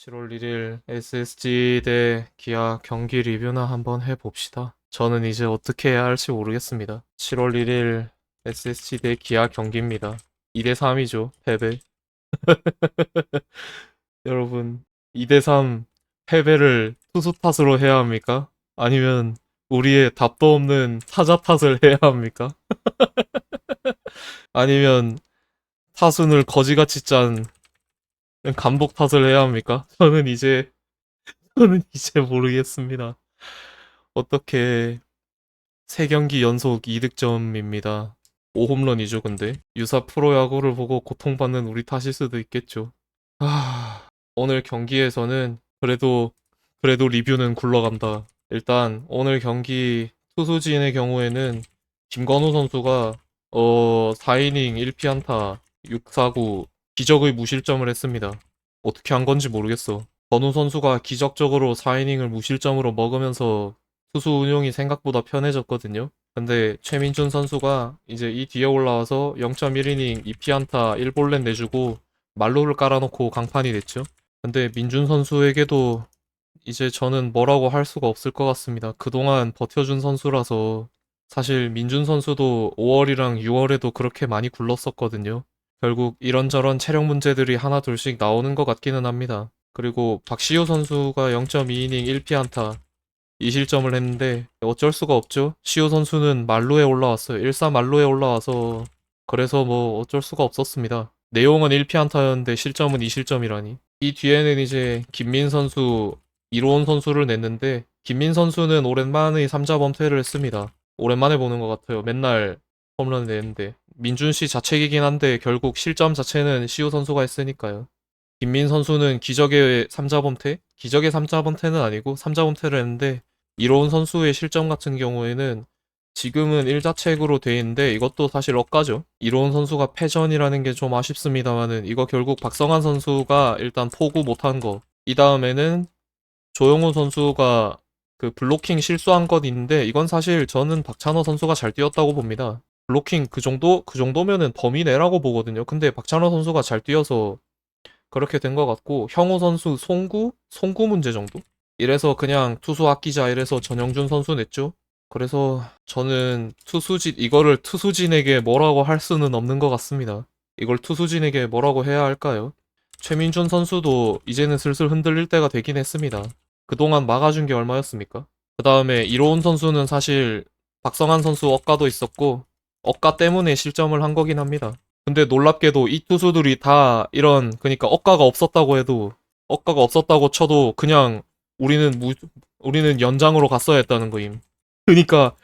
7월 1일 SSG 대 기아 경기 리뷰나 한번 해봅시다. 저는 이제 어떻게 해야 할지 모르겠습니다. 7월 1일 SSG 대 기아 경기입니다. 2대 3이죠. 패배. 여러분, 2대 3 패배를 투수 탓으로 해야 합니까? 아니면 우리의 답도 없는 타자 탓을 해야 합니까? 아니면 타순을 거지같이 짠 감독 탓을 해야 합니까? 저는 이제 모르겠습니다. 어떻게 3경기 연속 2득점입니다. 5홈런이죠, 근데. 유사 프로야구를 보고 고통받는 우리 탓일 수도 있겠죠. 오늘 경기에서는 그래도 리뷰는 굴러간다. 일단 오늘 경기 투수진의 경우에는 김건우 선수가 4이닝 1피안타 6사구 기적의 무실점을 했습니다. 어떻게 한 건지 모르겠어. 건우 선수가 기적적으로 4이닝을 무실점으로 먹으면서 투수 운용이 생각보다 편해졌거든요. 근데 최민준 선수가 이제 이 뒤에 올라와서 0.1이닝 2피안타 1볼넷 내주고 말로를 깔아놓고 강판이 됐죠. 근데 민준 선수에게도 이제 저는 뭐라고 할 수가 없을 것 같습니다. 그동안 버텨준 선수라서 사실 민준 선수도 5월이랑 6월에도 그렇게 많이 굴렀었거든요. 결국 이런저런 체력 문제들이 하나 둘씩 나오는 것 같기는 합니다. 그리고 박시호 선수가 0.2이닝 1피안타 2실점을 했는데 어쩔 수가 없죠. 시호 선수는 말로에 올라왔어요. 1사 말로에 올라와서 그래서 뭐 어쩔 수가 없었습니다. 내용은 1피안타였는데 실점은 2실점이라니. 이 뒤에는 이제 김민 선수, 이로운 선수를 냈는데 김민 선수는 오랜만에 3자 범퇴를 했습니다. 오랜만에 보는 것 같아요. 맨날 홈런을 내는데 민준 씨 자책이긴 한데 결국 실점 자체는 시호 선수가 했으니까요. 김민 선수는 기적의 3자 범퇴? 기적의 3자 범퇴는 아니고 3자 범퇴를 했는데 이로운 선수의 실점 같은 경우에는 지금은 1자책으로 돼 있는데 이것도 사실 억까죠. 이로운 선수가 패전이라는 게 좀 아쉽습니다만은 이거 결국 박성환 선수가 일단 포구 못한 거. 이 다음에는 조용훈 선수가 그 블로킹 실수한 것 있는데 이건 사실 저는 박찬호 선수가 잘 뛰었다고 봅니다. 블로킹 그 정도면은 범위 내라고 보거든요. 근데 박찬호 선수가 잘 뛰어서 그렇게 된 것 같고 형우 선수 송구 문제 정도? 이래서 그냥 투수 아끼자 이래서 전영준 선수 냈죠. 그래서 저는 이거를 투수진에게 뭐라고 할 수는 없는 것 같습니다. 이걸 투수진에게 뭐라고 해야 할까요? 최민준 선수도 이제는 슬슬 흔들릴 때가 되긴 했습니다. 그동안 막아준 게 얼마였습니까? 그 다음에 이로운 선수는 사실 박성환 선수 억가도 있었고 억가 때문에 실점을 한 거긴 합니다. 근데 놀랍게도 이 투수들이 다 그러니까 억가가 없었다고 쳐도 그냥 우리는 우리는 연장으로 갔어야 했다는 거임. 그러니까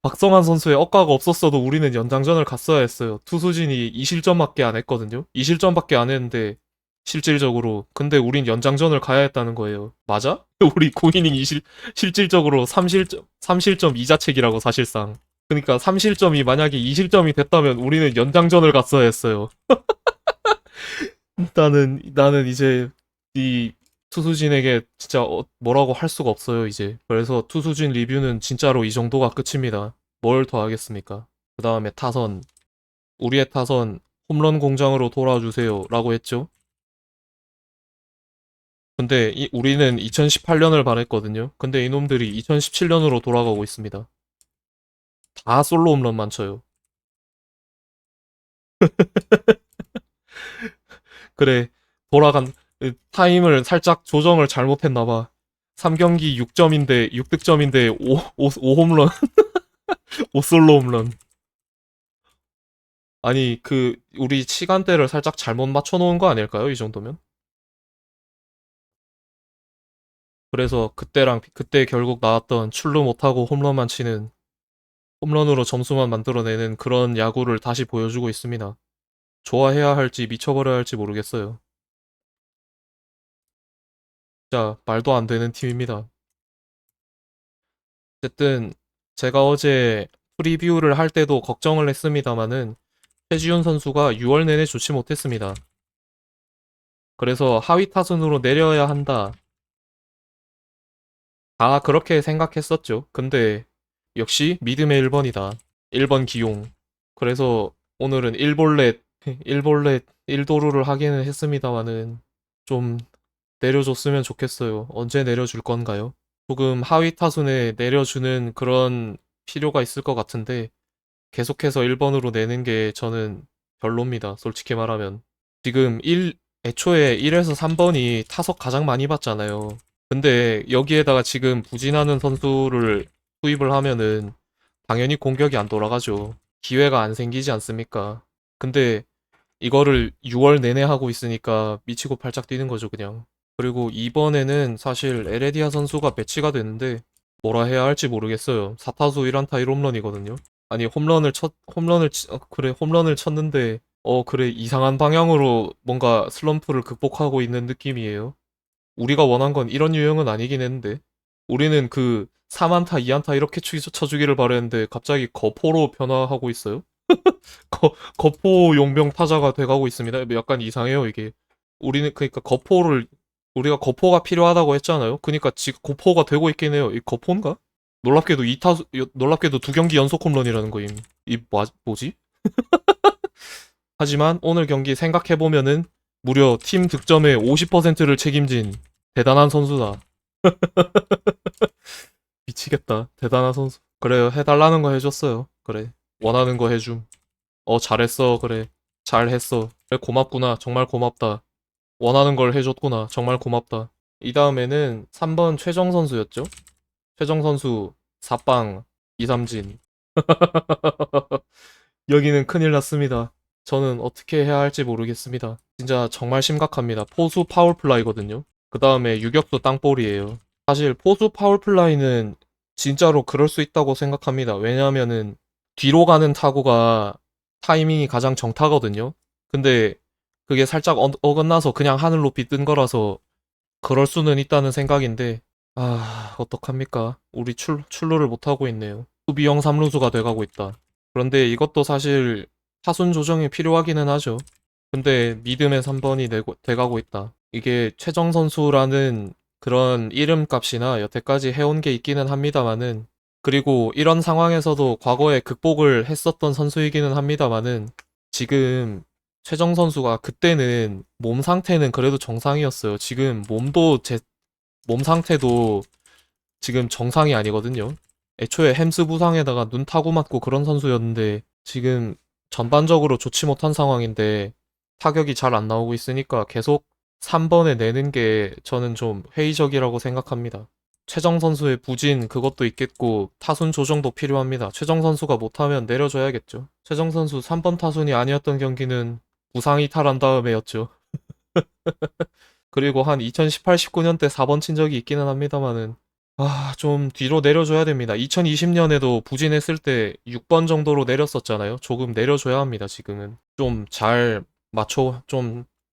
박성환 선수의 억가가 없었어도 우리는 연장전을 갔어야 했어요. 투수진이 2실점밖에 안 했거든요. 2실점밖에 안 했는데 실질적으로 근데 우린 연장전을 가야 했다는 거예요. 맞아? 우리 9이닝 실질적으로 3실점 2자책이라고 사실상. 그러니까 3실점이 만약에 2실점이 됐다면 우리는 연장전을 갔어야 했어요. 나는 이제 이 투수진에게 진짜 뭐라고 할 수가 없어요, 이제. 그래서 투수진 리뷰는 진짜로 이 정도가 끝입니다. 뭘 더 하겠습니까? 그 다음에 타선. 우리의 타선 홈런 공장으로 돌아주세요. 라고 했죠. 근데 우리는 2018년을 바랬거든요. 근데 이놈들이 2017년으로 돌아가고 있습니다. 다 솔로 홈런만 쳐요. 그래, 돌아간, 타임을 살짝 조정을 잘못했나봐. 3경기 6점인데, 6득점인데, 5홈런, 5솔로 홈런. 아니, 우리 시간대를 살짝 잘못 맞춰놓은 거 아닐까요? 이 정도면? 그래서 그때 결국 나왔던 출루 못하고 홈런만 치는, 홈런으로 점수만 만들어내는 그런 야구를 다시 보여주고 있습니다. 좋아해야 할지 미쳐버려야 할지 모르겠어요. 진짜 말도 안 되는 팀입니다. 어쨌든 제가 어제 프리뷰를 할 때도 걱정을 했습니다마는 최지훈 선수가 6월 내내 좋지 못했습니다. 그래서 하위 타순으로 내려야 한다. 다 그렇게 생각했었죠. 근데 역시 믿음의 1번이다. 1번 기용. 그래서 오늘은 1볼넷 1도루를 하기는 했습니다마는 좀 내려줬으면 좋겠어요. 언제 내려줄 건가요? 조금 하위 타순에 내려주는 그런 필요가 있을 것 같은데 계속해서 1번으로 내는 게 저는 별로입니다. 솔직히 말하면. 지금 애초에 1에서 3번이 타석 가장 많이 받잖아요. 근데 여기에다가 지금 부진하는 선수를 투입을 하면은 당연히 공격이 안 돌아가죠. 기회가 안 생기지 않습니까? 근데 이거를 6월 내내 하고 있으니까 미치고 팔짝 뛰는 거죠, 그냥. 그리고 이번에는 사실 에레디아 선수가 배치가 되는데 뭐라 해야 할지 모르겠어요. 4타수 1안타 1홈런이거든요. 아니 그래 홈런을 쳤는데 그래 이상한 방향으로 뭔가 슬럼프를 극복하고 있는 느낌이에요. 우리가 원한 건 이런 유형은 아니긴 했는데 우리는 그 3안타 2안타 이렇게 쳐주기를 바랬는데 갑자기 거포로 변화하고 있어요. 거포 용병 타자가 돼가고 있습니다. 약간 이상해요 이게. 우리는 그러니까 우리가 거포가 필요하다고 했잖아요. 그러니까 지금 거포가 되고 있긴 해요. 이 거포인가? 놀랍게도 2경기 연속 홈런이라는 거임. 뭐지? 하지만 오늘 경기 생각해보면은 무려 팀 득점의 50%를 책임진 대단한 선수다. 미치겠다. 대단한 선수. 그래요. 해달라는 거 해줬어요. 그래. 원하는 거 해줌. 잘했어. 그래. 잘했어. 그래, 고맙구나. 정말 고맙다. 원하는 걸 해줬구나. 정말 고맙다. 이 다음에는 3번 최정 선수였죠? 최정 선수 4빵 이삼진. 여기는 큰일 났습니다. 저는 어떻게 해야 할지 모르겠습니다. 진짜 정말 심각합니다. 포수 파울플라이거든요. 그 다음에 유격수 땅볼이에요. 사실 포수 파울플라이는 진짜로 그럴 수 있다고 생각합니다. 왜냐하면은 뒤로 가는 타구가 타이밍이 가장 정타거든요. 근데 그게 살짝 어긋나서 그냥 하늘 높이 뜬 거라서 그럴 수는 있다는 생각인데 어떡합니까? 우리 출루를 못하고 있네요. 수비형 3루수가 돼가고 있다. 그런데 이것도 사실 타순 조정이 필요하기는 하죠. 근데 믿음의 3번이 돼가고 있다. 이게 최정 선수라는 그런 이름값이나 여태까지 해온 게 있기는 합니다만은 그리고 이런 상황에서도 과거에 극복을 했었던 선수이기는 합니다만은 지금 최정 선수가 그때는 몸 상태는 그래도 정상이었어요. 지금 몸 상태도 지금 정상이 아니거든요. 애초에 햄스 부상에다가 눈 타고 맞고 그런 선수였는데 지금 전반적으로 좋지 못한 상황인데 타격이 잘 안 나오고 있으니까 계속 3번에 내는 게 저는 좀 회의적이라고 생각합니다. 최정 선수의 부진 그것도 있겠고 타순 조정도 필요합니다. 최정 선수가 못하면 내려줘야겠죠. 최정 선수 3번 타순이 아니었던 경기는 부상 이탈한 다음에였죠. 그리고 한 2018, 19년 때 4번 친 적이 있기는 합니다만은 좀 뒤로 내려줘야 됩니다. 2020년에도 부진했을 때 6번 정도로 내렸었잖아요. 조금 내려줘야 합니다, 지금은. 좀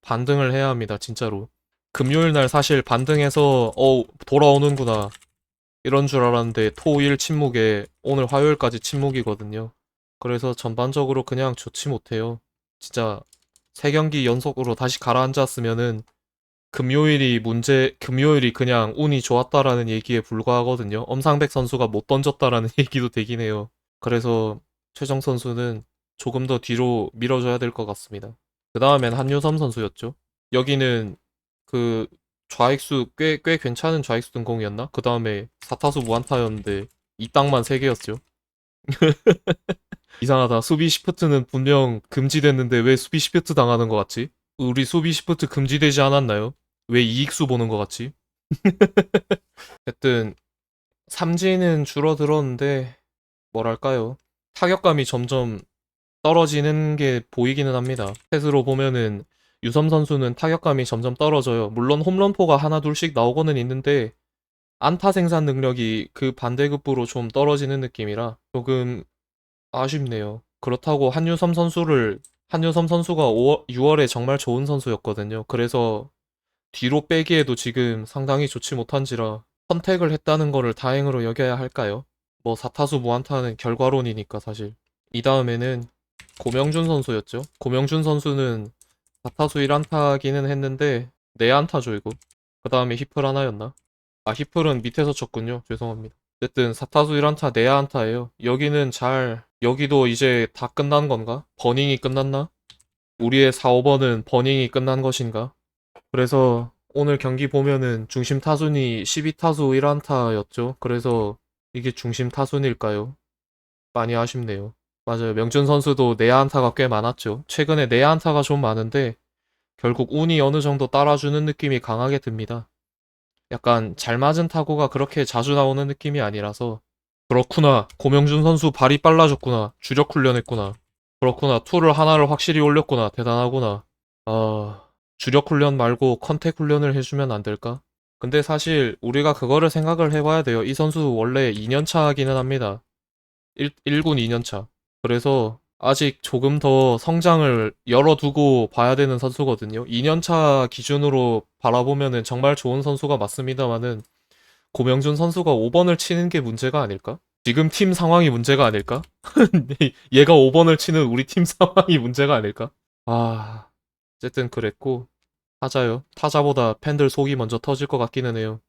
반등을 해야 합니다, 진짜로. 금요일 날 사실 반등해서, 돌아오는구나. 이런 줄 알았는데, 토일 침묵에 오늘 화요일까지 침묵이거든요. 그래서 전반적으로 그냥 좋지 못해요. 진짜, 3경기 연속으로 다시 가라앉았으면은, 금요일이 그냥 운이 좋았다라는 얘기에 불과하거든요. 엄상백 선수가 못 던졌다라는 얘기도 되긴 해요. 그래서 최정 선수는 조금 더 뒤로 밀어줘야 될 것 같습니다. 그 다음엔 한유섬 선수였죠. 여기는 그 좌익수 꽤 괜찮은 좌익수 등공이었나? 그 다음에 4타수 무안타였는데 이 땅만 3개였죠. 이상하다. 수비 시프트는 분명 금지됐는데 왜 수비 시프트 당하는 것 같지? 우리 수비 시프트 금지되지 않았나요? 왜 이익수 보는 것 같지? 어쨌든 삼진은 줄어들었는데 뭐랄까요? 타격감이 점점 떨어지는 게 보이기는 합니다. 스탯으로 보면은 유섬 선수는 타격감이 점점 떨어져요. 물론 홈런포가 하나 둘씩 나오고는 있는데 안타 생산 능력이 그 반대급부로 좀 떨어지는 느낌이라 조금 아쉽네요. 그렇다고 한유섬 선수가 6월에 정말 좋은 선수였거든요. 그래서 뒤로 빼기에도 지금 상당히 좋지 못한지라 선택을 했다는 거를 다행으로 여겨야 할까요? 뭐 사타수 무안타는 결과론이니까 사실. 이 다음에는 고명준 선수였죠. 고명준 선수는 사타수 1안타기는 했는데 4안타죠 이거. 그 다음에 히플 하나였나? 히플은 밑에서 쳤군요. 죄송합니다. 어쨌든 사타수 1안타 4안타예요. 여기도 이제 다 끝난 건가? 버닝이 끝났나? 우리의 4, 5번은 버닝이 끝난 것인가? 그래서 오늘 경기 보면은 중심 타순이 12타수 1안타였죠. 그래서 이게 중심 타순일까요? 많이 아쉽네요. 맞아요. 명준 선수도 내야 안타가 꽤 많았죠. 최근에 내야 안타가 좀 많은데 결국 운이 어느 정도 따라주는 느낌이 강하게 듭니다. 약간 잘 맞은 타구가 그렇게 자주 나오는 느낌이 아니라서. 그렇구나. 고명준 선수 발이 빨라졌구나. 주력 훈련했구나. 그렇구나. 투를 하나를 확실히 올렸구나. 대단하구나. 주력 훈련 말고 컨택 훈련을 해주면 안 될까? 근데 사실 우리가 그거를 생각을 해봐야 돼요. 이 선수 원래 2년차기는 합니다. 1군 2년차. 그래서 아직 조금 더 성장을 열어두고 봐야 되는 선수거든요. 2년차 기준으로 바라보면은 정말 좋은 선수가 맞습니다만은 고명준 선수가 5번을 치는 게 문제가 아닐까? 지금 팀 상황이 문제가 아닐까? 얘가 5번을 치는 우리 팀 상황이 문제가 아닐까? 어쨌든 그랬고 타자요. 타자보다 팬들 속이 먼저 터질 것 같기는 해요.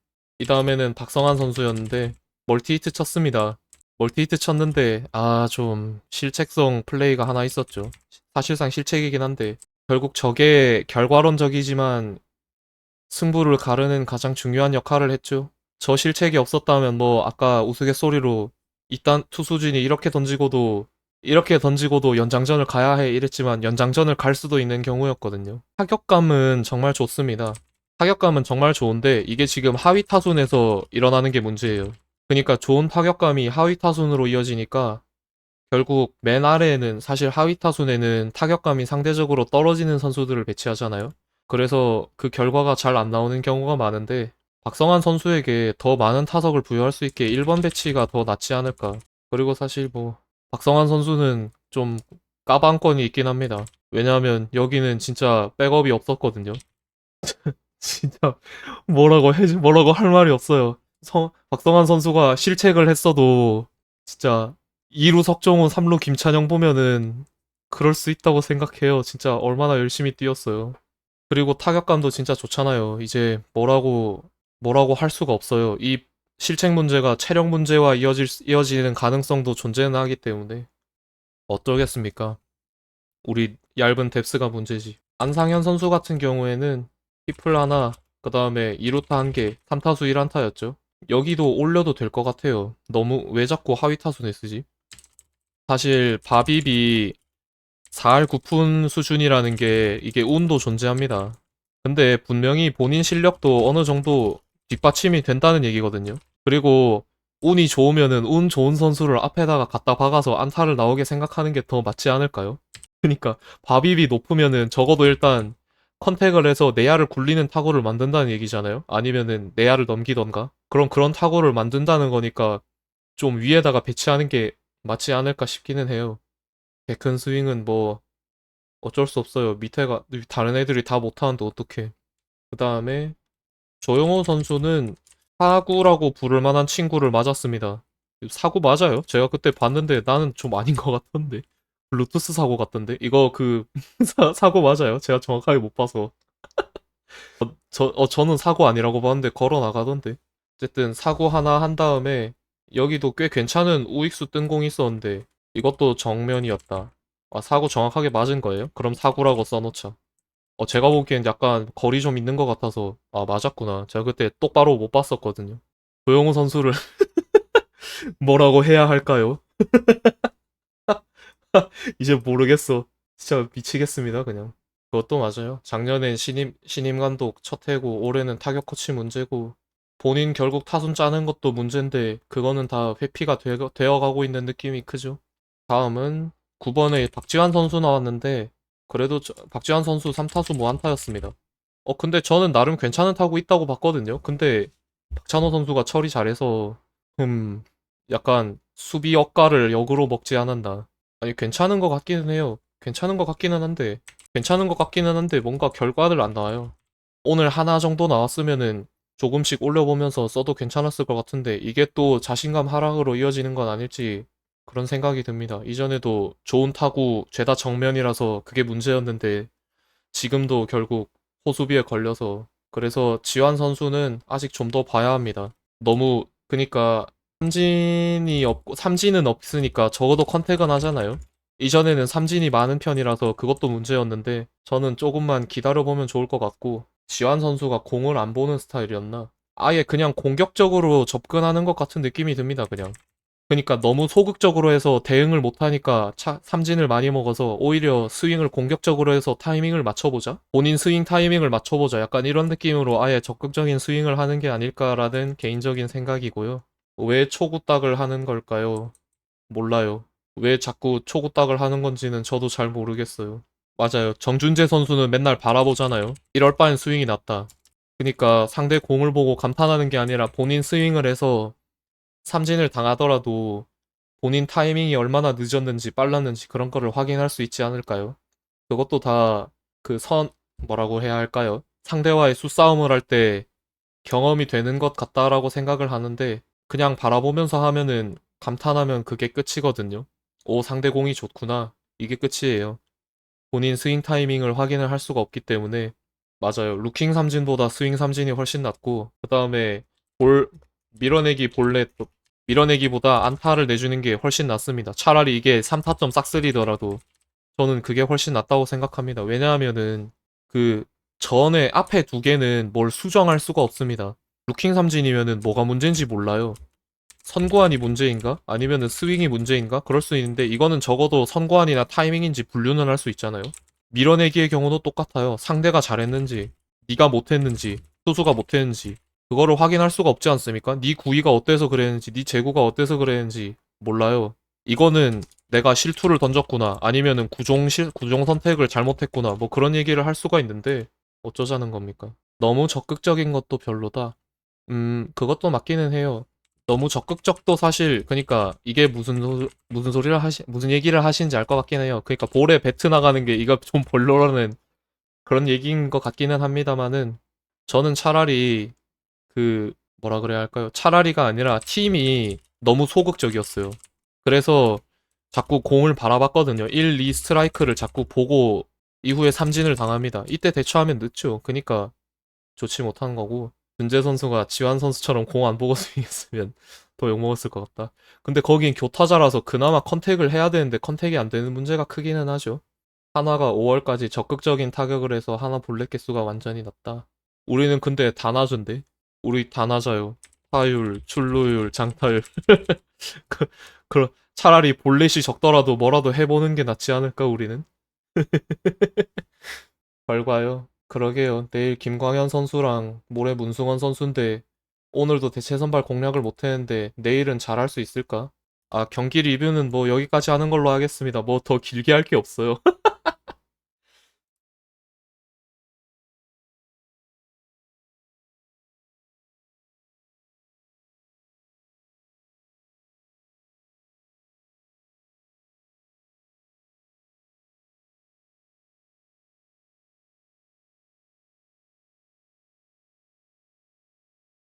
이 다음에는 박성환 선수였는데 멀티히트 쳤습니다. 멀티히트 쳤는데 좀 실책성 플레이가 하나 있었죠. 사실상 실책이긴 한데 결국 저게 결과론적이지만 승부를 가르는 가장 중요한 역할을 했죠. 저 실책이 없었다면 뭐 아까 우스갯소리로 일단 투수진이 이렇게 던지고도 연장전을 가야 해 이랬지만 연장전을 갈 수도 있는 경우였거든요. 타격감은 정말 좋습니다. 타격감은 정말 좋은데 이게 지금 하위 타순에서 일어나는 게 문제예요. 그러니까 좋은 타격감이 하위 타순으로 이어지니까 결국 맨 아래에는 사실 하위 타순에는 타격감이 상대적으로 떨어지는 선수들을 배치하잖아요. 그래서 그 결과가 잘 안 나오는 경우가 많은데 박성환 선수에게 더 많은 타석을 부여할 수 있게 1번 배치가 더 낫지 않을까. 그리고 사실 뭐 박성환 선수는 좀 까방권이 있긴 합니다. 왜냐하면 여기는 진짜 백업이 없었거든요. 진짜 뭐라고 할 말이 없어요. 박성환 선수가 실책을 했어도 진짜 2루 석정우 3루 김찬영 보면은 그럴 수 있다고 생각해요. 진짜 얼마나 열심히 뛰었어요. 그리고 타격감도 진짜 좋잖아요. 이제 뭐라고 할 수가 없어요. 이 실책 문제가 체력 문제와 이어지는 가능성도 존재는 하기 때문에 어쩌겠습니까? 우리 얇은 뎁스가 문제지. 안상현 선수 같은 경우에는 피플 하나, 그 다음에 2루타 한 개, 3타수 1안타였죠. 여기도 올려도 될 것 같아요. 너무 왜 자꾸 하위 타순에 쓰지? 사실 바빕이 4할 9푼 수준이라는 게 이게 운도 존재합니다. 근데 분명히 본인 실력도 어느 정도 뒷받침이 된다는 얘기거든요. 그리고 운이 좋으면은 운 좋은 선수를 앞에다가 갖다 박아서 안타를 나오게 생각하는 게 더 맞지 않을까요? 그러니까 바빕이 높으면은 적어도 일단 컨택을 해서 내야를 굴리는 타구를 만든다는 얘기잖아요. 아니면은 내야를 넘기던가. 그럼 그런 타구를 만든다는 거니까 좀 위에다가 배치하는 게 맞지 않을까 싶기는 해요. 백큰 스윙은 뭐 어쩔 수 없어요. 밑에가 다른 애들이 다 못하는데 어떡해. 그 다음에 조용호 선수는 사구라고 부를 만한 친구를 맞았습니다. 사고 맞아요. 제가 그때 봤는데 나는 좀 아닌 것 같던데. 블루투스 사고 같던데. 이거 그 사고 맞아요. 제가 정확하게 못 봐서. 저는 사고 아니라고 봤는데 걸어 나가던데. 어쨌든 사고 하나 한 다음에 여기도 꽤 괜찮은 우익수 뜬공이 있었는데 이것도 정면이었다. 사고 정확하게 맞은 거예요? 그럼 사고라고 써놓자. 제가 보기엔 약간 거리 좀 있는 것 같아서 맞았구나. 제가 그때 똑바로 못 봤었거든요. 조용호 선수를 뭐라고 해야 할까요? 이제 모르겠어. 진짜 미치겠습니다, 그냥. 그것도 맞아요. 작년엔 신임 감독 첫 해고 올해는 타격 코치 문제고 본인 결국 타순 짜는 것도 문제인데 그거는 다 회피가 되어가고 있는 느낌이 크죠. 다음은 9번에 박지환 선수 나왔는데 그래도 박지환 선수 3타수 무안타였습니다. 근데 저는 나름 괜찮은 타구 있다고 봤거든요. 근데 박찬호 선수가 처리 잘해서 음 약간 수비 역할을 역으로 먹지 않았나. 아니 괜찮은 것 같기는 해요. 괜찮은 것 같기는 한데 뭔가 결과를 안 나와요. 오늘 하나 정도 나왔으면은 조금씩 올려보면서 써도 괜찮았을 것 같은데 이게 또 자신감 하락으로 이어지는 건 아닐지 그런 생각이 듭니다. 이전에도 좋은 타구 죄다 정면이라서 그게 문제였는데 지금도 결국 호수비에 걸려서 그래서 지환 선수는 아직 좀 더 봐야 합니다. 너무 그니까 삼진은 없으니까 적어도 컨택은 하잖아요. 이전에는 삼진이 많은 편이라서 그것도 문제였는데 저는 조금만 기다려보면 좋을 것 같고 지환 선수가 공을 안 보는 스타일이었나? 아예 그냥 공격적으로 접근하는 것 같은 느낌이 듭니다, 그냥. 그러니까 너무 소극적으로 해서 대응을 못하니까 삼진을 많이 먹어서 오히려 스윙을 공격적으로 해서 타이밍을 맞춰보자. 본인 스윙 타이밍을 맞춰보자. 약간 이런 느낌으로 아예 적극적인 스윙을 하는 게 아닐까라는 개인적인 생각이고요. 왜 초구딱을 하는 걸까요? 몰라요. 왜 자꾸 초구딱을 하는 건지는 저도 잘 모르겠어요. 맞아요. 정준재 선수는 맨날 바라보잖아요. 이럴 바엔 스윙이 낫다. 그러니까 상대 공을 보고 감탄하는 게 아니라 본인 스윙을 해서 삼진을 당하더라도 본인 타이밍이 얼마나 늦었는지 빨랐는지 그런 거를 확인할 수 있지 않을까요? 그것도 다 그 뭐라고 해야 할까요? 상대와의 수싸움을 할 때 경험이 되는 것 같다라고 생각을 하는데 그냥 바라보면서 하면은 감탄하면 그게 끝이거든요. 오, 상대 공이 좋구나. 이게 끝이에요. 본인 스윙 타이밍을 확인을 할 수가 없기 때문에 맞아요. 루킹 삼진보다 스윙 삼진이 훨씬 낫고 그 다음에 볼 밀어내기 볼넷 밀어내기보다 안타를 내주는 게 훨씬 낫습니다. 차라리 이게 3타점 싹쓸이더라도 저는 그게 훨씬 낫다고 생각합니다. 왜냐하면은 그 전에 앞에 두 개는 뭘 수정할 수가 없습니다. 루킹 삼진이면은 뭐가 문제인지 몰라요. 선구안이 문제인가? 아니면은 스윙이 문제인가? 그럴 수 있는데 이거는 적어도 선구안이나 타이밍인지 분류는 할 수 있잖아요. 밀어내기의 경우도 똑같아요. 상대가 잘했는지, 네가 못했는지, 투수가 못했는지 그거를 확인할 수가 없지 않습니까? 네 구위가 어때서 그랬는지, 네 제구가 어때서 그랬는지 몰라요. 이거는 내가 실투를 던졌구나, 아니면은 구종 선택을 잘못했구나, 뭐 그런 얘기를 할 수가 있는데 어쩌자는 겁니까? 너무 적극적인 것도 별로다. 그것도 맞기는 해요. 너무 적극적도 사실, 그니까, 이게 무슨 얘기를 하시는지 알 것 같긴 해요. 그니까, 볼에 배트 나가는 게 이거 좀 별로라는 그런 얘기인 것 같기는 합니다만은, 저는 차라리, 뭐라 그래야 할까요? 차라리가 아니라 팀이 너무 소극적이었어요. 그래서 자꾸 공을 바라봤거든요. 1, 2 스트라이크를 자꾸 보고 이후에 삼진을 당합니다. 이때 대처하면 늦죠. 그니까, 좋지 못한 거고 준재 선수가 지환 선수처럼 공 안 보고 스윙했으면 더 욕먹었을 것 같다. 근데 거긴 교타자라서 그나마 컨택을 해야 되는데 컨택이 안 되는 문제가 크기는 하죠. 하나가 5월까지 적극적인 타격을 해서 하나 볼넷 개수가 완전히 낮다. 우리는 근데 다 낮은데? 우리 다 낮아요. 타율, 출루율, 장타율. 그, 차라리 볼넷이 적더라도 뭐라도 해보는 게 낫지 않을까, 우리는? 결과요. 그러게요. 내일 김광현 선수랑 모레 문승원 선수인데 오늘도 대체 선발 공략을 못했는데 내일은 잘할 수 있을까? 아, 경기 리뷰는 뭐 여기까지 하는 걸로 하겠습니다. 뭐 더 길게 할 게 없어요.